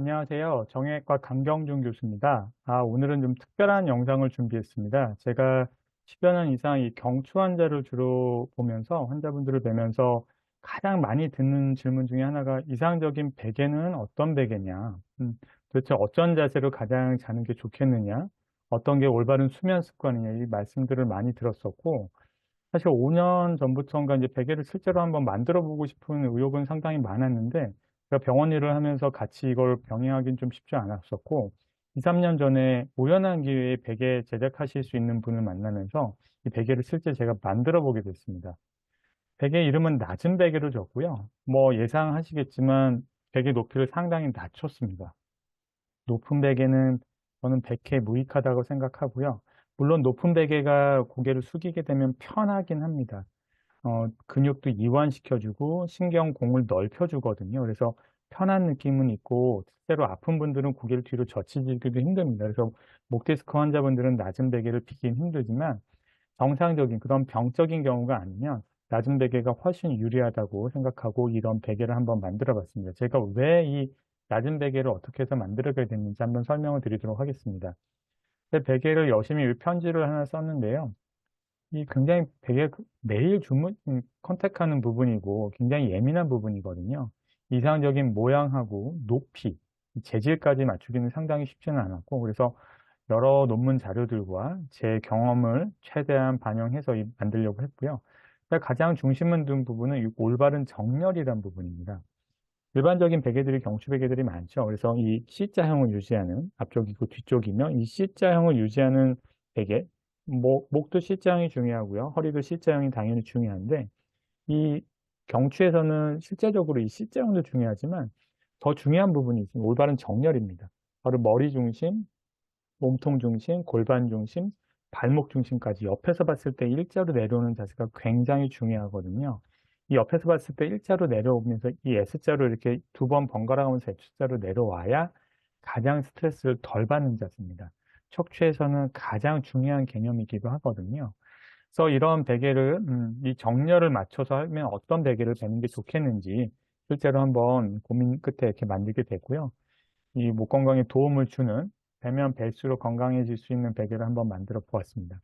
안녕하세요. 정형외과 강경준 교수입니다. 오늘은 좀 특별한 영상을 준비했습니다. 제가 10여 년 이상 이 경추 환자를 주로 보면서 환자분들을 뵈면서 가장 많이 듣는 질문 중에 하나가 이상적인 베개는 어떤 베개냐? 도대체 어떤 자세로 가장 자는 게 좋겠느냐? 어떤 게 올바른 수면 습관이냐? 이 말씀들을 많이 들었었고, 사실 5년 전부터인가 이제 베개를 실제로 한번 만들어 보고 싶은 의욕은 상당히 많았는데, 제가 병원 일을 하면서 같이 이걸 병행하기는 좀 쉽지 않았었고, 2, 3년 전에 우연한 기회에 베개 제작하실 수 있는 분을 만나면서 이 베개를 실제 제가 만들어 보게 됐습니다. 베개 이름은 낮은 베개로 줬고요. 뭐 예상하시겠지만 베개 높이를 상당히 낮췄습니다. 높은 베개는 저는 백해 무익하다고 생각하고요. 물론 높은 베개가 고개를 숙이게 되면 편하긴 합니다. 근육도 이완시켜주고 신경공을 넓혀주거든요. 그래서 편한 느낌은 있고 실제로 아픈 분들은 고개를 뒤로 젖히기도 힘듭니다. 그래서 목 디스크 환자분들은 낮은 베개를 피긴 힘들지만 정상적인 그런 병적인 경우가 아니면 낮은 베개가 훨씬 유리하다고 생각하고 이런 베개를 한번 만들어 봤습니다. 제가 왜 이 낮은 베개를 어떻게 해서 만들게 됐는지 한번 설명을 드리도록 하겠습니다. 제 베개를 열심히 편지를 하나 썼는데요. 이 굉장히 되게 매일 컨택하는 부분이고 굉장히 예민한 부분이거든요. 이상적인 모양하고 높이, 재질까지 맞추기는 상당히 쉽지는 않았고, 그래서 여러 논문 자료들과 제 경험을 최대한 반영해서 만들려고 했고요. 가장 중심을 둔 부분은 이 올바른 정렬이란 부분입니다. 일반적인 베개들이 경추 베개들이 많죠. 그래서 이 C자형을 유지하는 앞쪽이고 뒤쪽이며 이 C자형을 유지하는 베개, 목도 C자형이 중요하고요. 허리도 C자형이 당연히 중요한데 이 경추에서는 실제적으로 이 C자형도 중요하지만 더 중요한 부분이 있습니다. 올바른 정렬입니다. 바로 머리 중심, 몸통 중심, 골반 중심, 발목 중심까지 옆에서 봤을 때 일자로 내려오는 자세가 굉장히 중요하거든요. 이 옆에서 봤을 때 일자로 내려오면서 이 S자로 이렇게 두 번 번갈아 가면서 X자로 내려와야 가장 스트레스를 덜 받는 자세입니다. 척추에서는 가장 중요한 개념이기도 하거든요. 그래서 이런 베개를 이 정렬을 맞춰서 하면 어떤 베개를 베는 게 좋겠는지 실제로 한번 고민 끝에 이렇게 만들게 됐고요. 이 목 건강에 도움을 주는 배면 벨수록 건강해질 수 있는 베개를 한번 만들어 보았습니다.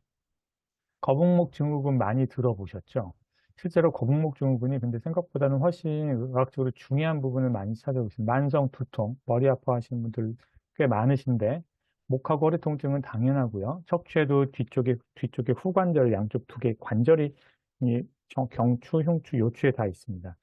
거북목 증후군 많이 들어보셨죠? 실제로 거북목 증후군이 근데 생각보다는 훨씬 의학적으로 중요한 부분을 많이 찾아오고 있습니다. 만성 두통, 머리 아파하시는 분들 꽤 많으신데 목하고 허리 통증은 당연하고요. 척추에도 뒤쪽에 후관절 양쪽 두 개 관절이 이 경추, 흉추, 요추에 다 있습니다.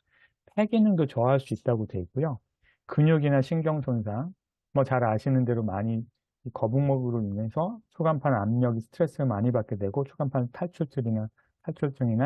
폐 기능도 저하할 수 있다고 되어 있고요. 근육이나 신경 손상, 뭐 잘 아시는 대로 많이 이 거북목으로 인해서 초간판 압력이 스트레스를 많이 받게 되고 초간판 탈출증이나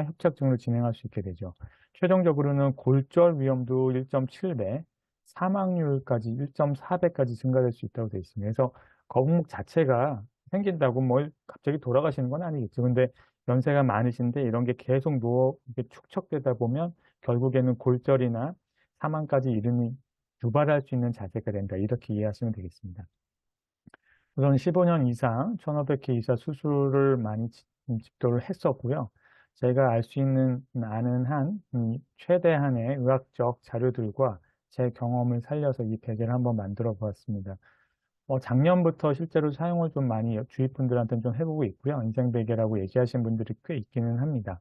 협착증으로 진행할 수 있게 되죠. 최종적으로는 골절 위험도 1.7배, 사망률까지 1.4배까지 증가될 수 있다고 되어 있습니다. 그래서 거북목 자체가 생긴다고 뭐 갑자기 돌아가시는 건 아니겠죠. 근데 연세가 많으신데 이런 게 계속 이렇게 축적되다 보면 결국에는 골절이나 사망까지 이르니 유발할 수 있는 자세가 된다. 이렇게 이해하시면 되겠습니다. 우선 15년 이상 1500회 이상 수술을 많이 집도를 했었고요. 제가 알 수 있는 아는 한 최대한의 의학적 자료들과 제 경험을 살려서 이 베개를 한번 만들어 보았습니다. 작년부터 실제로 사용을 좀 많이 주위 분들한테는 좀 해보고 있고요. 인생 베개라고 얘기하시는 분들이 꽤 있기는 합니다.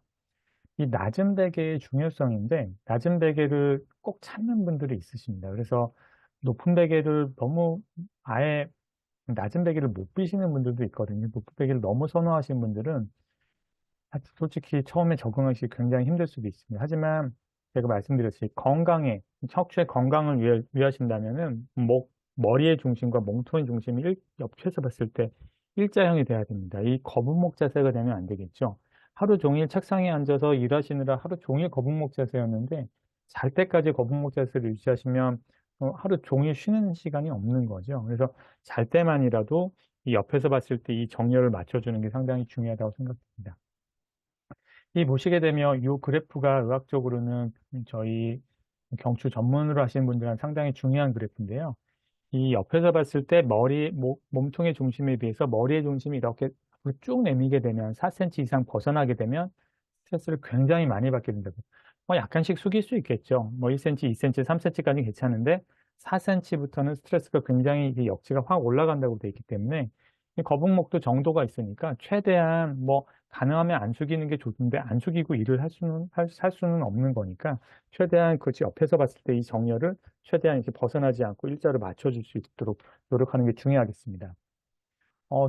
이 낮은 베개의 중요성인데 낮은 베개를 꼭 찾는 분들이 있으십니다. 그래서 높은 베개를 너무 아예 낮은 베개를 못 비시는 분들도 있거든요. 높은 베개를 너무 선호하시는 분들은 솔직히 처음에 적응하시기 굉장히 힘들 수도 있습니다. 하지만 제가 말씀드렸듯이 척추의 건강을 위하신다면은 머리의 중심과 몸통의 중심이 옆에서 봤을 때 일자형이 돼야 됩니다. 이 거북목 자세가 되면 안 되겠죠. 하루 종일 책상에 앉아서 일하시느라 하루 종일 거북목 자세였는데 잘 때까지 거북목 자세를 유지하시면 하루 종일 쉬는 시간이 없는 거죠. 그래서 잘 때만이라도 이 옆에서 봤을 때 이 정렬을 맞춰주는 게 상당히 중요하다고 생각됩니다. 이 보시게 되면 이 그래프가 의학적으로는 저희 경추 전문으로 하시는 분들은 상당히 중요한 그래프인데요. 이 옆에서 봤을 때 몸통의 중심에 비해서 머리의 중심이 이렇게 앞으로 쭉 내미게 되면 4cm 이상 벗어나게 되면 스트레스를 굉장히 많이 받게 된다고. 약간씩 숙일 수 있겠죠. 뭐 1cm, 2cm, 3cm까지 괜찮은데 4cm부터는 스트레스가 굉장히 이게 역치가 확 올라간다고 돼 있기 때문에 이 거북목도 정도가 있으니까 최대한 뭐 가능하면 안 숙이는 게 좋은데 안 숙이고 일을 할 수는 없는 거니까 최대한 그 옆에서 봤을 때 이 정렬을 최대한 이렇게 벗어나지 않고 일자로 맞춰줄 수 있도록 노력하는 게 중요하겠습니다.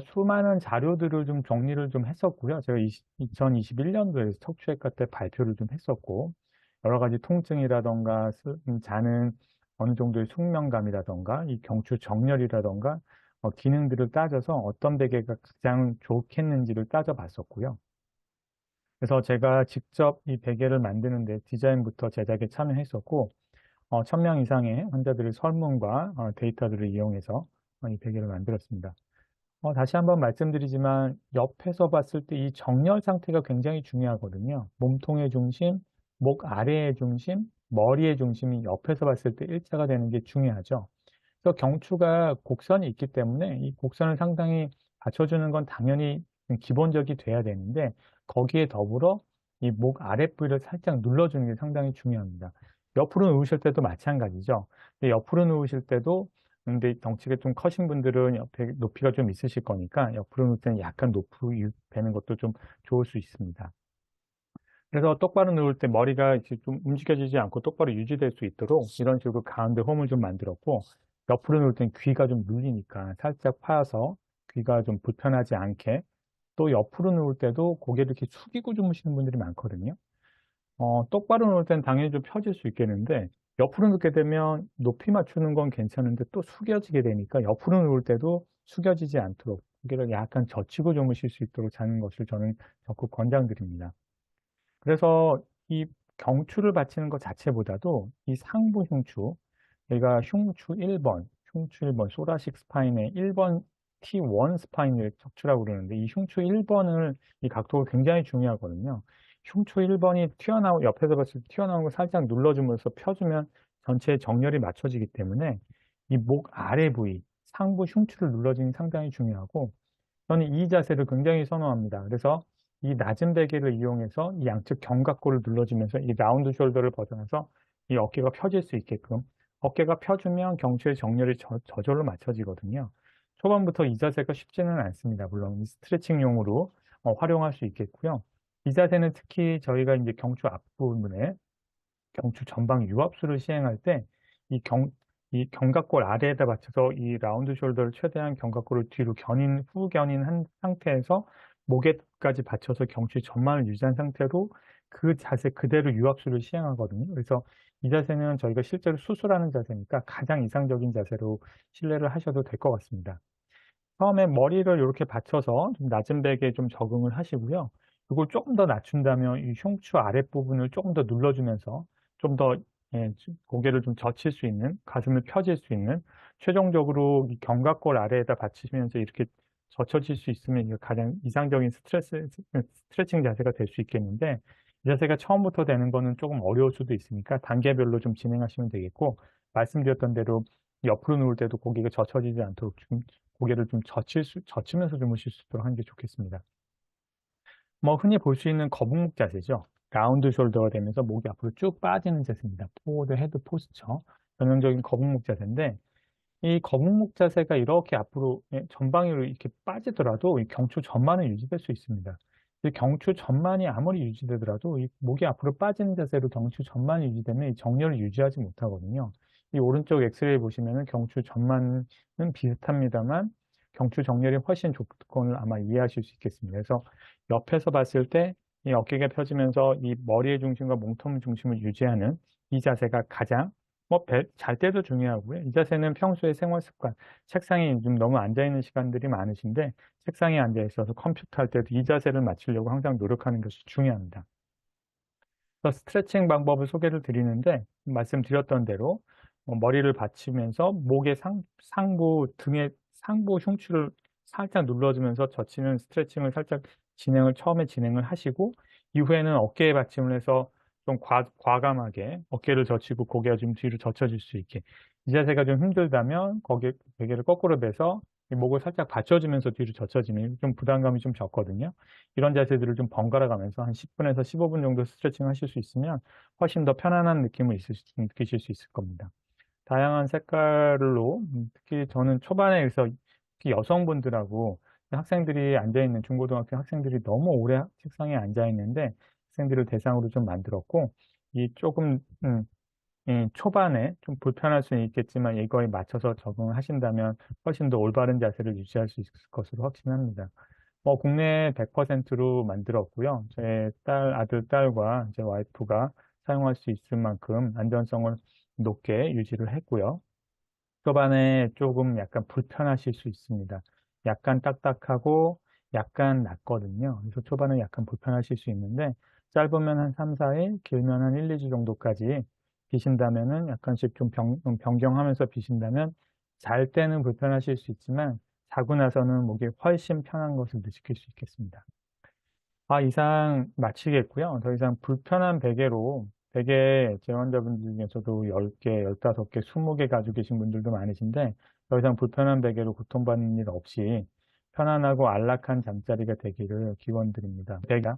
수많은 자료들을 좀 정리를 좀 했었고요. 제가 2021년도에 척추외과 때 발표를 좀 했었고, 여러 가지 통증이라던가, 자는 어느 정도의 숙면감이라던가, 이 경추 정렬이라던가, 기능들을 따져서 어떤 베개가 가장 좋겠는지를 따져봤었고요. 그래서 제가 직접 이 베개를 만드는데 디자인부터 제작에 참여했었고, 1000명 이상의 환자들의 설문과 데이터들을 이용해서 이 베개를 만들었습니다. 다시 한번 말씀드리지만 옆에서 봤을 때 이 정렬 상태가 굉장히 중요하거든요. 몸통의 중심, 목 아래의 중심, 머리의 중심이 옆에서 봤을 때 일자가 되는 게 중요하죠. 그래서 경추가 곡선이 있기 때문에 이 곡선을 상당히 받쳐주는 건 당연히 기본적이 돼야 되는데 거기에 더불어 이 목 아랫부위를 살짝 눌러주는 게 상당히 중요합니다. 옆으로 누우실 때도 마찬가지죠. 근데 옆으로 누우실 때도 근데 덩치가 좀 커신 분들은 옆에 높이가 좀 있으실 거니까 옆으로 누울 때는 약간 높이 되는 것도 좀 좋을 수 있습니다. 그래서 똑바로 누울 때 머리가 이제 좀 움직여지지 않고 똑바로 유지될 수 있도록 이런 식으로 가운데 홈을 좀 만들었고 옆으로 누울 땐 귀가 좀 눌리니까 살짝 파서 귀가 좀 불편하지 않게 또 옆으로 누울 때도 고개를 이렇게 숙이고 주무시는 분들이 많거든요. 똑바로 누울 땐 당연히 좀 펴질 수 있겠는데 옆으로 눕게 되면 높이 맞추는 건 괜찮은데 또 숙여지게 되니까 옆으로 누울 때도 숙여지지 않도록 고개를 약간 젖히고 주무실 수 있도록 자는 것을 저는 적극 권장드립니다. 그래서 이 경추를 받치는 것 자체보다도 이 상부 흉추, 여기가 흉추 1번, 흉추 1번, 소라식 스파인의 1번 T1 스파인을 척추라고 그러는데 이 흉추 1번을 이 각도가 굉장히 중요하거든요. 흉추 1번이 옆에서 봤을 때 튀어나온 걸 살짝 눌러주면서 펴주면 전체의 정렬이 맞춰지기 때문에 이 목 아래 부위, 상부 흉추를 눌러주는 게 상당히 중요하고 저는 이 자세를 굉장히 선호합니다. 그래서 이 낮은 베개를 이용해서 이 양측 견갑골을 눌러주면서 이 라운드 숄더를 벗어나서 이 어깨가 펴질 수 있게끔 어깨가 펴주면 경추의 정렬이 저절로 맞춰지거든요. 초반부터 이 자세가 쉽지는 않습니다. 물론 이 스트레칭용으로 활용할 수 있겠고요. 이 자세는 특히 저희가 이제 경추 앞부분에 경추 전방 유압수를 시행할 때 이 견갑골 아래에다 받쳐서 이 라운드 숄더를 최대한 견갑골을 뒤로 후 견인한 상태에서 목에까지 받쳐서 경추 전만을 유지한 상태로 그 자세 그대로 유압수를 시행하거든요. 그래서 이 자세는 저희가 실제로 수술하는 자세니까 가장 이상적인 자세로 신뢰를 하셔도 될 것 같습니다. 처음에 머리를 이렇게 받쳐서 좀 낮은 베개에 좀 적응을 하시고요. 이걸 조금 더 낮춘다면 이 흉추 아랫부분을 조금 더 눌러주면서 좀 더 고개를 좀 젖힐 수 있는, 가슴을 펴질 수 있는, 최종적으로 이 견갑골 아래에다 받치시면서 이렇게 젖혀질 수 있으면 이게 가장 이상적인 스트레칭 자세가 될 수 있겠는데 이 자세가 처음부터 되는 거는 조금 어려울 수도 있으니까 단계별로 좀 진행하시면 되겠고 말씀드렸던 대로 옆으로 누울 때도 고개가 젖혀지지 않도록 좀 고개를 좀 젖히면서 주무실 수 있도록 하는 게 좋겠습니다. 뭐 흔히 볼 수 있는 거북목 자세죠. 라운드 숄더가 되면서 목이 앞으로 쭉 빠지는 자세입니다. 포워드 헤드 포스처. 전형적인 거북목 자세인데 이 거북목 자세가 이렇게 앞으로 전방위로 이렇게 빠지더라도 이 경추 전만은 유지될 수 있습니다. 이 경추 전만이 아무리 유지되더라도 이 목이 앞으로 빠지는 자세로 경추 전만이 유지되면 이 정렬을 유지하지 못하거든요. 이 오른쪽 엑스레이 보시면은 경추 전만은 비슷합니다만 경추 정렬이 훨씬 좋건 아마 이해하실 수 있겠습니다. 그래서 옆에서 봤을 때 이 어깨가 펴지면서 이 머리의 중심과 몸통 중심을 유지하는 이 자세가 가장 잘 때도 중요하고요. 이 자세는 평소에 생활 습관, 책상에 좀 너무 앉아있는 시간들이 많으신데 책상에 앉아 있어서 컴퓨터 할 때도 이 자세를 맞추려고 항상 노력하는 것이 중요합니다. 그래서 스트레칭 방법을 소개를 드리는데 말씀드렸던 대로 머리를 받치면서 목의 상부 등의 상부 흉추를 살짝 눌러주면서 젖히는 스트레칭을 살짝 처음에 진행을 하시고 이후에는 어깨에 받침을 해서 좀 과감하게 어깨를 젖히고 고개가 좀 뒤로 젖혀질 수 있게 이 자세가 좀 힘들다면 베개를 거꾸로 베서 이 목을 살짝 받쳐주면서 뒤로 젖혀지면 좀 부담감이 좀 적거든요. 이런 자세들을 좀 번갈아 가면서 한 10분에서 15분 정도 스트레칭 하실 수 있으면 훨씬 더 편안한 느낌을 느끼실 수 있을 겁니다. 다양한 색깔로 특히 저는 초반에 그래서 특히 여성분들하고 학생들이 앉아있는 중고등학교 학생들이 너무 오래 책상에 앉아있는데 학생들을 대상으로 좀 만들었고 이 조금 초반에 좀 불편할 수는 있겠지만 이거에 맞춰서 적응을 하신다면 훨씬 더 올바른 자세를 유지할 수 있을 것으로 확신합니다. 국내 100%로 만들었고요. 제 아들, 딸과 제 와이프가 사용할 수 있을 만큼 안전성을 높게 유지를 했고요. 초반에 조금 약간 불편하실 수 있습니다. 약간 딱딱하고 약간 낮거든요. 그래서 초반에 약간 불편하실 수 있는데 짧으면 한 3, 4일, 길면 한 1, 2주 정도까지 비신다면은 약간씩 좀 변경하면서 비신다면 잘 때는 불편하실 수 있지만 자고 나서는 목이 훨씬 편한 것을 느끼실 수 있겠습니다. 이상 마치겠고요. 더 이상 불편한 베개로 베개 제 환자분들 중에서도 10개, 15개, 20개 가지고 계신 분들도 많으신데 더 이상 불편한 베개로 고통받는 일 없이 편안하고 안락한 잠자리가 되기를 기원드립니다. 베개가